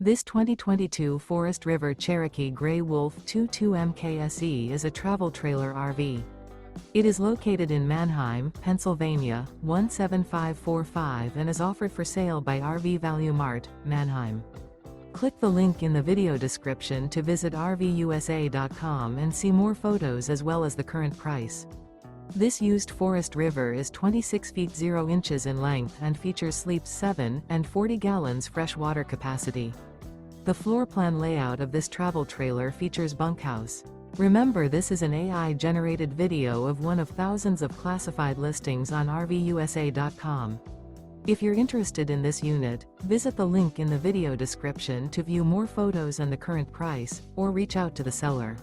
This 2022 Forest River Cherokee Grey Wolf 22 MKSE is a travel trailer RV. It is located in Manheim, Pennsylvania, 17545 and is offered for sale by RV Value Mart, Manheim. Click the link in the video description to visit RVUSA.com and see more photos as well as the current price. This used Forest River is 26 feet 0 inches in length and features sleeps 7 and 40 gallons fresh water capacity. The floor plan layout of this travel trailer features bunkhouse. Remember, this is an AI-generated video of one of thousands of classified listings on RVUSA.com. If you're interested in this unit, visit the link in the video description to view more photos and the current price, or reach out to the seller.